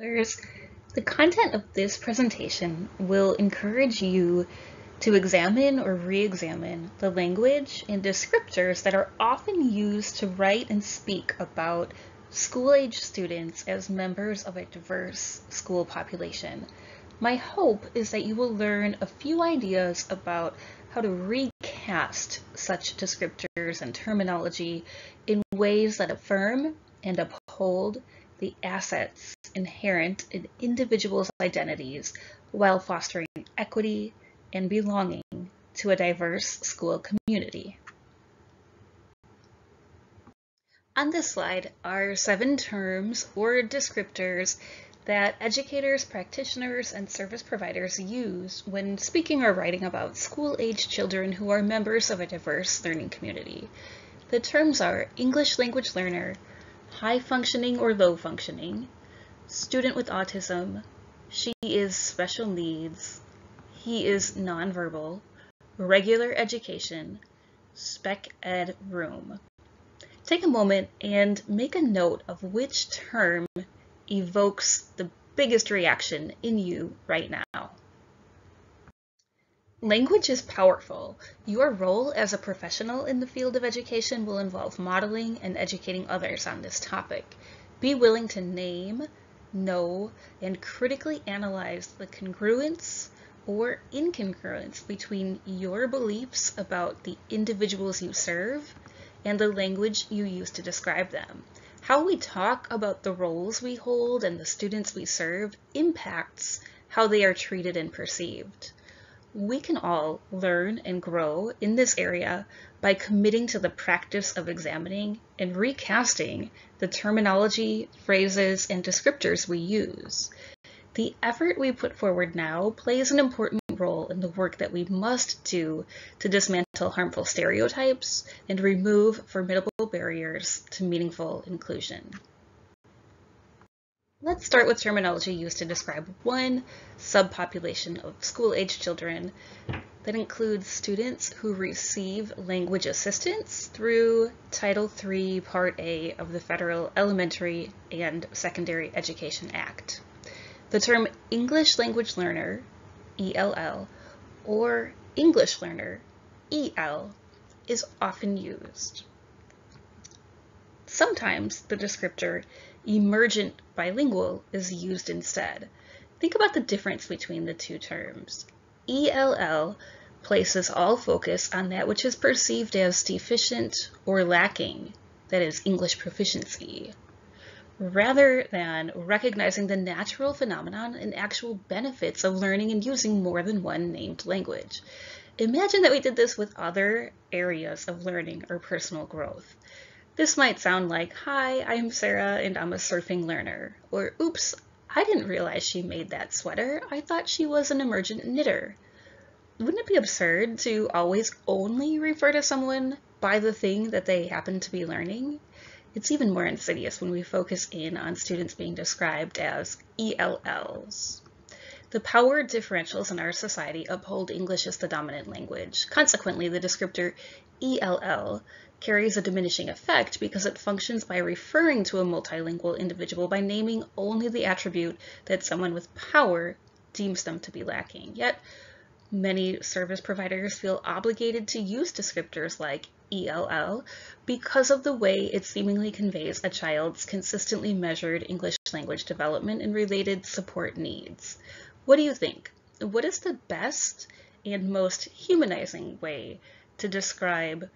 Whereas the content of this presentation will encourage you to examine or re-examine the language and descriptors that are often used to write and speak about school-age students as members of a diverse school population. My hope is that you will learn a few ideas about how to recast such descriptors and terminology in ways that affirm and uphold the assets inherent in individuals' identities while fostering equity and belonging to a diverse school community. On this slide are 7 terms or descriptors that educators, practitioners, and service providers use when speaking or writing about school-age children who are members of a diverse learning community. The terms are English language learner, high functioning or low functioning, student with autism, she is special needs, he is nonverbal, regular education, spec ed room. Take a moment and make a note of which term evokes the biggest reaction in you right now. Language is powerful. Your role as a professional in the field of education will involve modeling and educating others on this topic. Be willing to name, know, and critically analyze the congruence or incongruence between your beliefs about the individuals you serve and the language you use to describe them. How we talk about the roles we hold and the students we serve impacts how they are treated and perceived. We can all learn and grow in this area by committing to the practice of examining and recasting the terminology, phrases, and descriptors we use. The effort we put forward now plays an important role in the work that we must do to dismantle harmful stereotypes and remove formidable barriers to meaningful inclusion. Let's start with terminology used to describe one subpopulation of school-age children that includes students who receive language assistance through Title III, Part A of the Federal Elementary and Secondary Education Act. The term English language learner, ELL, or English learner, EL, is often used. Sometimes the descriptor emergent bilingual is used instead. Think about the difference between the two terms. ELL places all focus on that which is perceived as deficient or lacking, that is, English proficiency, rather than recognizing the natural phenomenon and actual benefits of learning and using more than one named language. Imagine that we did this with other areas of learning or personal growth. This might sound like, hi, I'm Sarah and I'm a surfing learner, or oops, I didn't realize she made that sweater. I thought she was an emergent knitter. Wouldn't it be absurd to always only refer to someone by the thing that they happen to be learning? It's even more insidious when we focus in on students being described as ELLs. The power differentials in our society uphold English as the dominant language. Consequently, the descriptor ELL carries a diminishing effect because it functions by referring to a multilingual individual by naming only the attribute that someone with power deems them to be lacking. Yet, many service providers feel obligated to use descriptors like ELL because of the way it seemingly conveys a child's consistently measured English language development and related support needs. What do you think? What is the best and most humanizing way to describe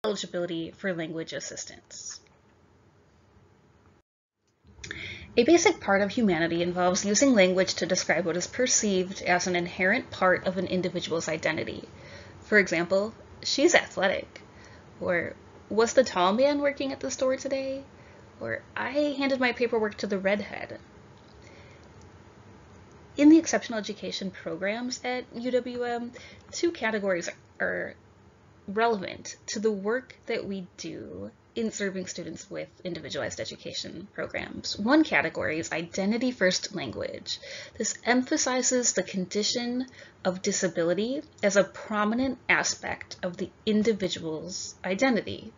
eligibility for language assistance? A basic part of humanity involves using language to describe what is perceived as an inherent part of an individual's identity. For example, she's athletic, or was the tall man working at the store today, or I handed my paperwork to the redhead. In the exceptional education programs at UWM, 2 categories are relevant to the work that we do in serving students with individualized education programs. One category is identity first language. This emphasizes the condition of disability as a prominent aspect of the individual's identity.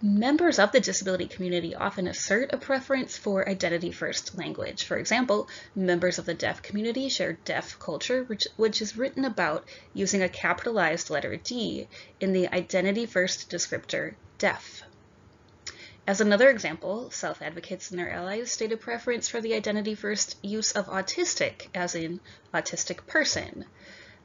Members of the disability community often assert a preference for identity-first language. For example, members of the deaf community share deaf culture, which is written about using a capitalized letter D in the identity-first descriptor deaf. As another example, self-advocates and their allies state a preference for the identity-first use of autistic, as in autistic person.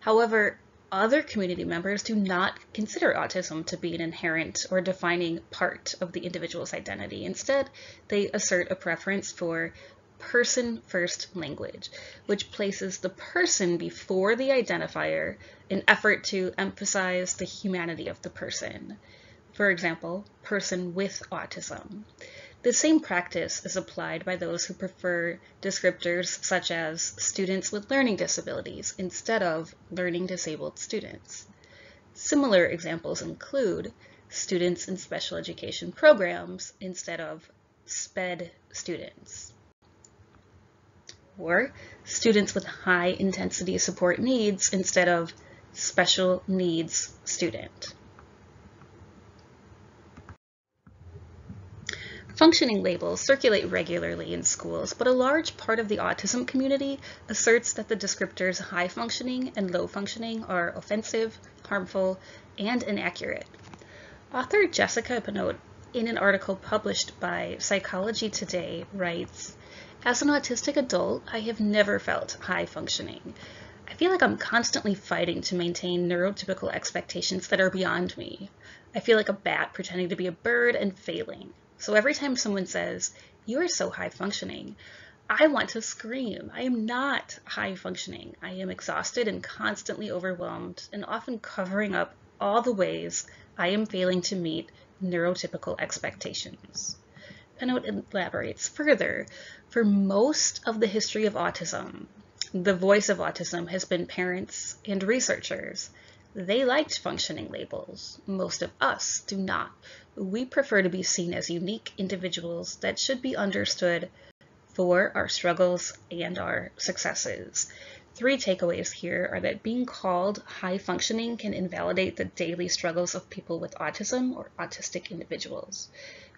However, other community members do not consider autism to be an inherent or defining part of the individual's identity. Instead, they assert a preference for person-first language, which places the person before the identifier in effort to emphasize the humanity of the person. For example, person with autism. The same practice is applied by those who prefer descriptors such as students with learning disabilities instead of learning disabled students. Similar examples include students in special education programs instead of SPED students, or students with high intensity support needs instead of special needs student. Functioning labels circulate regularly in schools, but a large part of the autism community asserts that the descriptors high functioning and low functioning are offensive, harmful, and inaccurate. Author Jessica Pinote, in an article published by Psychology Today, writes, "As an autistic adult, I have never felt high functioning. I feel like I'm constantly fighting to maintain neurotypical expectations that are beyond me. I feel like a bat pretending to be a bird and failing. So every time someone says, 'You are so high functioning,' I want to scream. I am not high functioning. I am exhausted and constantly overwhelmed and often covering up all the ways I am failing to meet neurotypical expectations." Pinote elaborates further, for most of the history of autism, the voice of autism has been parents and researchers. They liked functioning labels. Most of us do not. We prefer to be seen as unique individuals that should be understood for our struggles and our successes. 3 takeaways here are that being called high functioning can invalidate the daily struggles of people with autism or autistic individuals.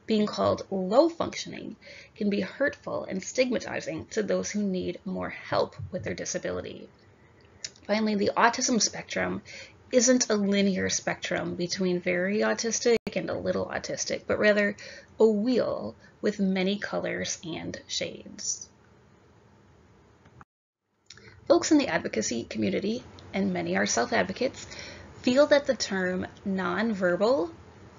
Being called low functioning can be hurtful and stigmatizing to those who need more help with their disability. Finally, the autism spectrum isn't a linear spectrum between very autistic and a little autistic, but rather a wheel with many colors and shades. Folks in the advocacy community, and many are self-advocates, feel that the term nonverbal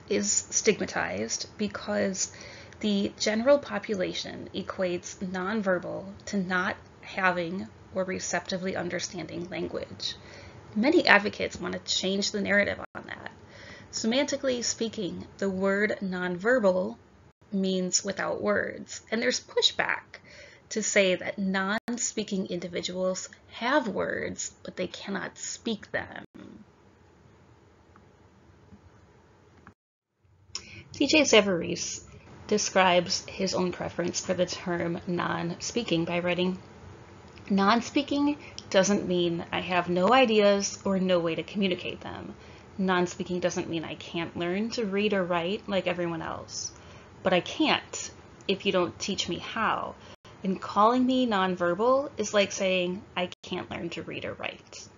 is stigmatized because the general population equates nonverbal to not having or receptively understanding language. Many advocates want to change the narrative on that. Semantically speaking, the word nonverbal means without words, and there's pushback to say that non-speaking individuals have words, but they cannot speak them. DJ Savarese describes his own preference for the term non-speaking by writing, "Non-speaking doesn't mean I have no ideas or no way to communicate them. Non-speaking doesn't mean I can't learn to read or write like everyone else. But I can't if you don't teach me how. And calling me nonverbal is like saying I can't learn to read or write."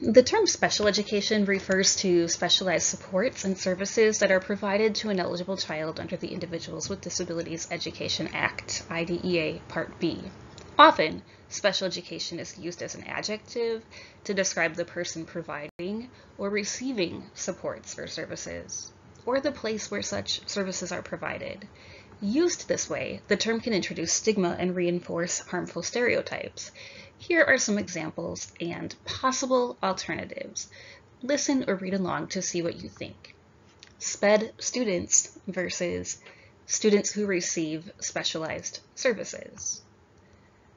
The term special education refers to specialized supports and services that are provided to an eligible child under the Individuals with Disabilities Education Act, IDEA Part B. Often, special education is used as an adjective to describe the person providing or receiving supports or services, or the place where such services are provided. Used this way, the term can introduce stigma and reinforce harmful stereotypes. Here are some examples and possible alternatives. Listen or read along to see what you think. SPED students versus students who receive specialized services.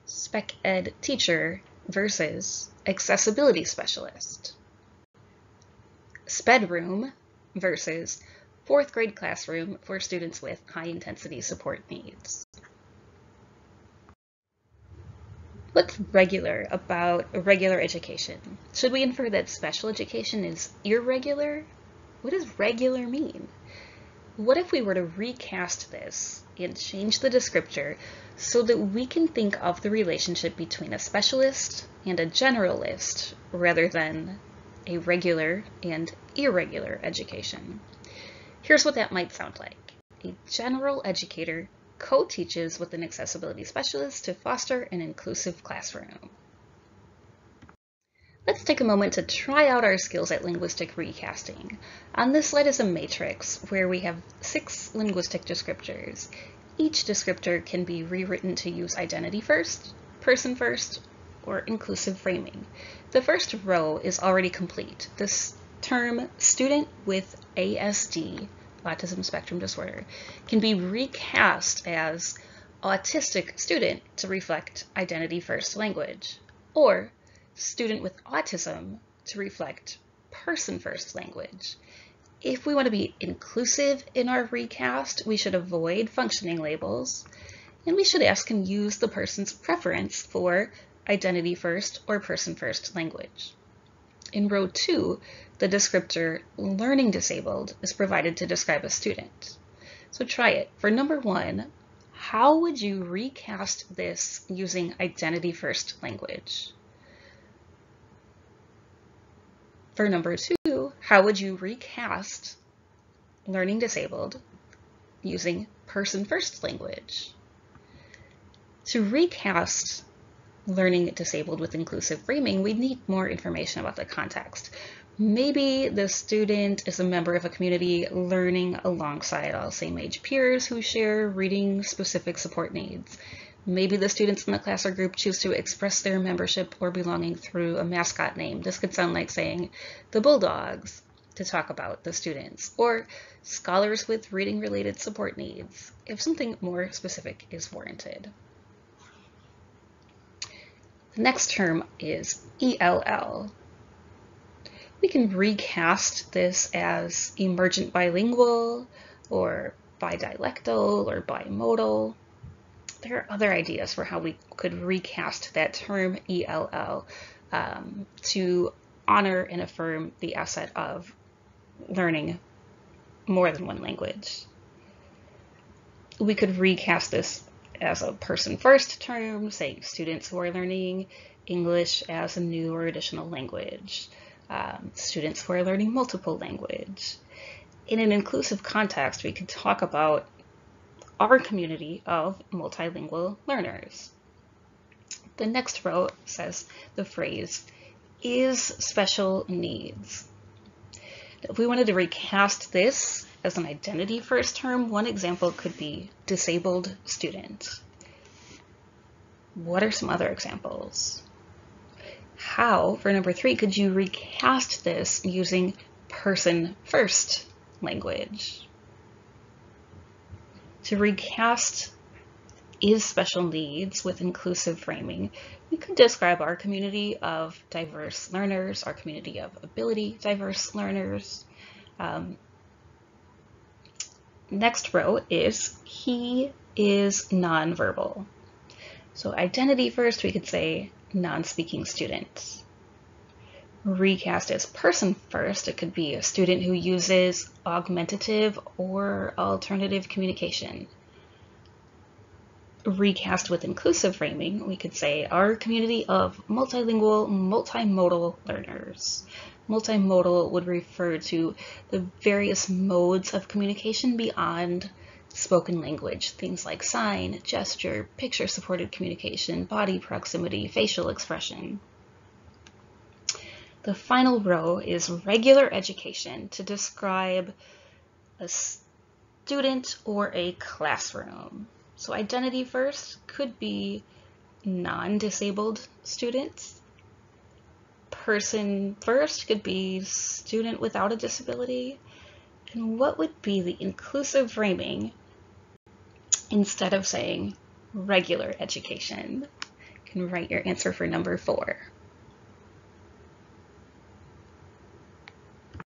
Spec Ed teacher versus accessibility specialist. SPED room versus 4th grade classroom for students with high intensity support needs. What's regular about regular education? Should we infer that special education is irregular? What does regular mean? What if we were to recast this and change the descriptor so that we can think of the relationship between a specialist and a generalist rather than a regular and irregular education? Here's what that might sound like. A general educator co-teaches with an accessibility specialist to foster an inclusive classroom. Let's take a moment to try out our skills at linguistic recasting. On this slide is a matrix where we have 6 linguistic descriptors. Each descriptor can be rewritten to use identity first, person first, or inclusive framing. The first row is already complete. This term, student with ASD, autism spectrum disorder, can be recast as autistic student to reflect identity first language, or student with autism to reflect person first language. If we want to be inclusive in our recast, we should avoid functioning labels, and we should ask and use the person's preference for identity first or person first language. In row 2, the descriptor learning disabled is provided to describe a student. So try it. For number 1, how would you recast this using identity first language? For number 2, how would you recast learning disabled using person first language? To recast learning disabled with inclusive framing, we need more information about the context. Maybe the student is a member of a community learning alongside all same age peers who share reading specific support needs. Maybe the students in the class or group choose to express their membership or belonging through a mascot name. This could sound like saying the Bulldogs to talk about the students, or scholars with reading related support needs, if something more specific is warranted. The next term is ELL. We can recast this as emergent bilingual or bidialectal or bimodal. There are other ideas for how we could recast that term ELL to honor and affirm the asset of learning more than one language. We could recast this as a person first term, saying students who are learning English as a new or additional language, students who are learning multiple language. In an inclusive context, we could talk about our community of multilingual learners. The next row says the phrase, is special needs. If we wanted to recast this as an identity first term, one example could be disabled student. What are some other examples? How, for number 3, could you recast this using person first language? To recast is special needs with inclusive framing, we could describe our community of diverse learners, our community of ability diverse learners. Next row is he is nonverbal. So identity first, we could say non-speaking students. Recast as person first, it could be a student who uses augmentative or alternative communication. Recast with inclusive framing, we could say our community of multilingual, multimodal learners. Multimodal would refer to the various modes of communication beyond spoken language, things like sign, gesture, picture-supported communication, body proximity, facial expression. The final row is regular education to describe a student or a classroom. So identity first could be non-disabled students. Person first could be student without a disability. And what would be the inclusive framing instead of saying regular education? You can write your answer for number 4.